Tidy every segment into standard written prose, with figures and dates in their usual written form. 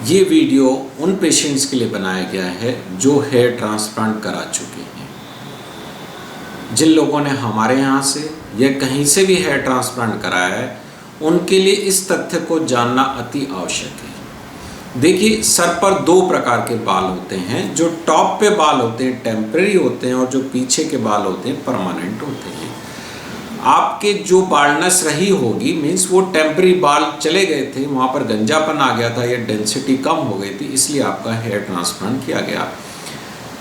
ये वीडियो उन पेशेंट्स के लिए बनाया गया है जो हेयर ट्रांसप्लांट करा चुके हैं। जिन लोगों ने हमारे यहाँ से या कहीं से भी हेयर ट्रांसप्लांट कराया है उनके लिए इस तथ्य को जानना अति आवश्यक है। देखिए, सर पर दो प्रकार के बाल होते हैं। जो टॉप पे बाल होते हैं टेम्परेरी होते हैं और जो पीछे के बाल होते हैं परमानेंट होते हैं। आपके जो बाल्डनेस रही होगी मीन्स वो टेम्परेरी बाल चले गए थे, वहाँ पर गंजापन आ गया था या डेंसिटी कम हो गई थी, इसलिए आपका हेयर ट्रांसप्लांट किया गया।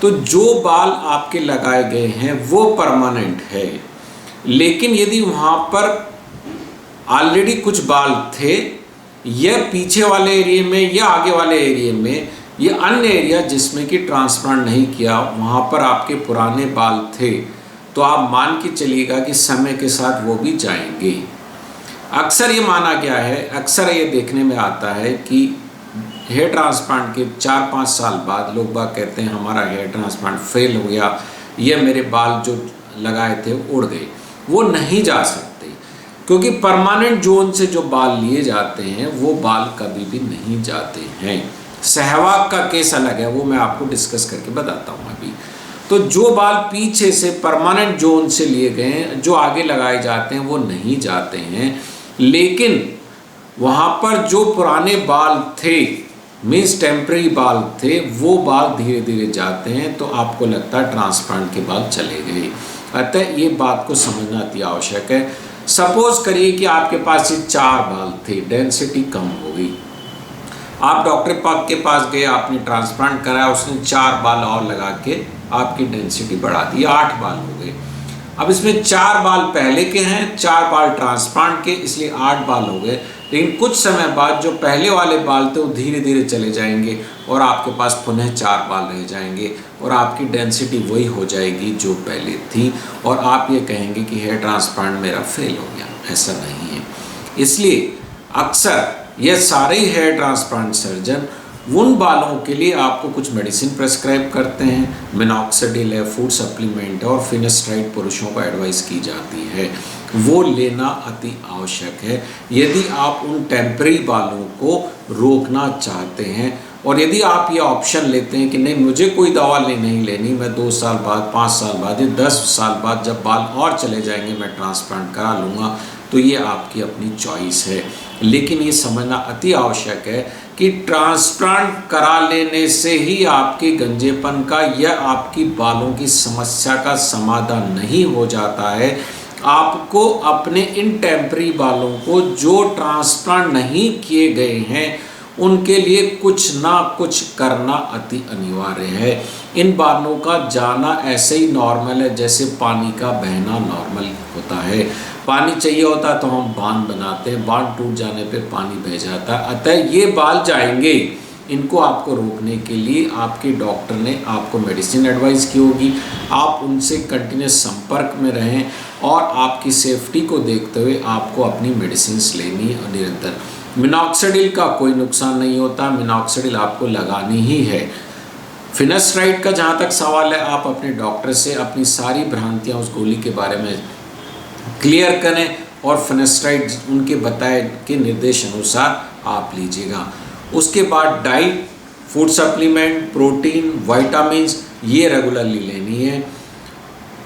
तो जो बाल आपके लगाए गए हैं वो परमानेंट है, लेकिन यदि वहाँ पर ऑलरेडी कुछ बाल थे या पीछे वाले एरिया में या आगे वाले एरिया में या अन्य एरिया जिसमें कि ट्रांसप्लांट नहीं किया वहाँ पर आपके पुराने बाल थे, तो आप मान के चलिएगा कि समय के साथ वो भी जाएंगे। अक्सर ये माना गया है, अक्सर ये देखने में आता है कि हेयर ट्रांसप्लांट के 4-5 साल बाद लोग बाग कहते हैं हमारा हेयर ट्रांसप्लांट फेल हो गया या मेरे बाल जो लगाए थे उड़ गए। वो नहीं जा सकते, क्योंकि परमानेंट जोन से जो बाल लिए जाते हैं वो बाल कभी भी नहीं जाते हैं। सहवाग का केस अलग है, वो मैं आपको डिस्कस करके बताता हूँ अभी। तो जो बाल पीछे से परमानेंट जोन से लिए गए हैं, जो आगे लगाए जाते हैं वो नहीं जाते हैं, लेकिन वहाँ पर जो पुराने बाल थे मीन्स टेम्परेरी बाल थे वो बाल धीरे धीरे जाते हैं। तो आपको लगता है ट्रांसप्लांट के बाल चले गए। अतः ये बात को समझना अति आवश्यक है। सपोज करिए कि आपके पास ये 4 बाल थे, डेंसिटी कम हो गई, आप डॉक्टर के पास गए, आपने ट्रांसप्लांट कराया, उसने 4 बाल और लगा के आपकी डेंसिटी बढ़ा दी, 8 बाल हो गए। अब इसमें 4 बाल पहले के हैं, 4 बाल ट्रांसप्लांट के, इसलिए 8 बाल हो गए। लेकिन कुछ समय बाद जो पहले वाले बाल थे वो धीरे धीरे चले जाएंगे और आपके पास पुनः 4 बाल रह जाएंगे और आपकी डेंसिटी वही हो जाएगी जो पहले थी, और आप ये कहेंगे कि हेयर ट्रांसप्लांट मेरा फेल हो गया। ऐसा नहीं है। इसलिए अक्सर ये सारे हेयर ट्रांसप्लांट सर्जन उन बालों के लिए आपको कुछ मेडिसिन प्रेस्क्राइब करते हैं। मिनॉक्सिडिल है, फूड सप्लीमेंट है और फिनेस्ट्राइड पुरुषों को एडवाइस की जाती है, वो लेना अति आवश्यक है यदि आप उन टेम्परेरी बालों को रोकना चाहते हैं। और यदि आप ये ऑप्शन लेते हैं कि नहीं मुझे कोई दवा नहीं लेनी, मैं 2 साल बाद, 5 साल बाद या 10 साल बाद जब बाल और चले जाएंगे मैं ट्रांसप्लांट करा लूँगा, तो ये आपकी अपनी चॉइस है। लेकिन ये समझना अति आवश्यक है कि ट्रांसप्लांट करा लेने से ही आपके गंजेपन का या आपकी बालों की समस्या का समाधान नहीं हो जाता है। आपको अपने इन टेम्परेरी बालों को जो ट्रांसप्लांट नहीं किए गए हैं उनके लिए कुछ ना कुछ करना अति अनिवार्य है। इन बालों का जाना ऐसे ही नॉर्मल है जैसे पानी का बहना नॉर्मल होता है। पानी चाहिए होता तो हम बांध बनाते हैं, बांध टूट जाने पे पानी बह जाता है। अतः ये बाल जाएंगे, इनको आपको रोकने के लिए आपके डॉक्टर ने आपको मेडिसिन एडवाइस की होगी। आप उनसे कंटिन्यूस संपर्क में रहें और आपकी सेफ्टी को देखते हुए आपको अपनी मेडिसिन लेनी है निरंतर। मिनॉक्सिडिल का कोई नुकसान नहीं होता, मिनॉक्सिडिल आपको लगानी ही है। फिनेस्ट्राइड का जहाँ तक सवाल है, आप अपने डॉक्टर से अपनी सारी भ्रांतियाँ उस गोली के बारे में क्लियर करें और फिनेस्ट्राइड उनके बताए के निर्देश अनुसार आप लीजिएगा। उसके बाद diet, food supplement, protein, vitamins ये रेगुलरली लेनी है।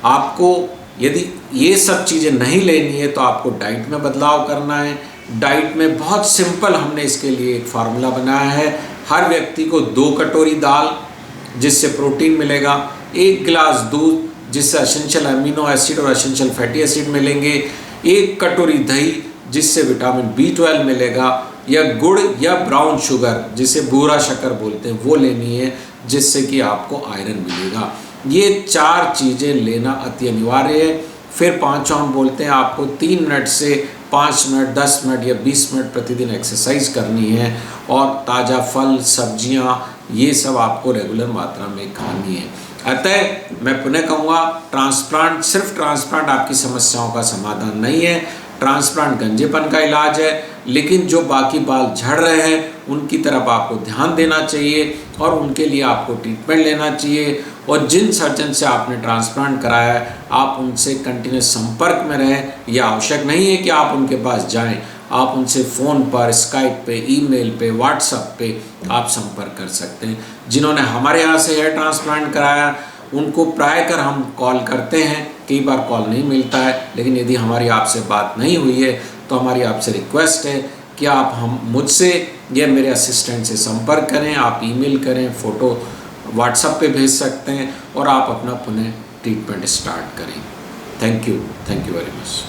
आपको यदि ये सब चीज़ें नहीं लेनी है तो आपको डाइट में बदलाव करना है। डाइट में बहुत सिंपल हमने इसके लिए एक फार्मूला बनाया है। हर व्यक्ति को 2 कटोरी दाल जिससे प्रोटीन मिलेगा, 1 गिलास दूध जिससे एसेंशियल अमीनो एसिड और एसेंशियल फैटी एसिड मिलेंगे, 1 कटोरी दही जिससे विटामिन B12 मिलेगा, या गुड़ या ब्राउन शुगर जिसे बूरा शक्कर बोलते हैं वो लेनी है जिससे कि आपको आयरन मिलेगा। ये 4 चीज़ें लेना अति अनिवार्य है। फिर 5 हम बोलते हैं आपको 3 मिनट से 5 मिनट, 10 मिनट या 20 मिनट प्रतिदिन एक्सरसाइज करनी है और ताज़ा फल, सब्जियां ये सब आपको रेगुलर मात्रा में खानी है। अतः मैं पुनः कहूँगा, ट्रांसप्लांट सिर्फ ट्रांसप्लांट आपकी समस्याओं का समाधान नहीं है। ट्रांसप्लांट गंजेपन का इलाज है, लेकिन जो बाकी बाल झड़ रहे हैं उनकी तरफ आपको ध्यान देना चाहिए और उनके लिए आपको ट्रीटमेंट लेना चाहिए। और जिन सर्जन से आपने ट्रांसप्लांट कराया है आप उनसे कंटिन्यूस संपर्क में रहें। यह आवश्यक नहीं है कि आप उनके पास जाएं, आप उनसे फ़ोन पर, स्काइप पे, ईमेल पे, व्हाट्सएप पे आप संपर्क कर सकते हैं। जिन्होंने हमारे यहाँ से हेयर ट्रांसप्लांट कराया उनको प्रायः हम कॉल करते हैं, कई बार कॉल नहीं मिलता है, लेकिन यदि हमारी आपसे बात नहीं हुई है तो हमारी आपसे रिक्वेस्ट है कि आप मुझसे या मेरे असिस्टेंट से संपर्क करें। आप ईमेल करें, फ़ोटो व्हाट्सएप पे भेज सकते हैं और आप अपना पुनः ट्रीटमेंट स्टार्ट करें। Thank you very much.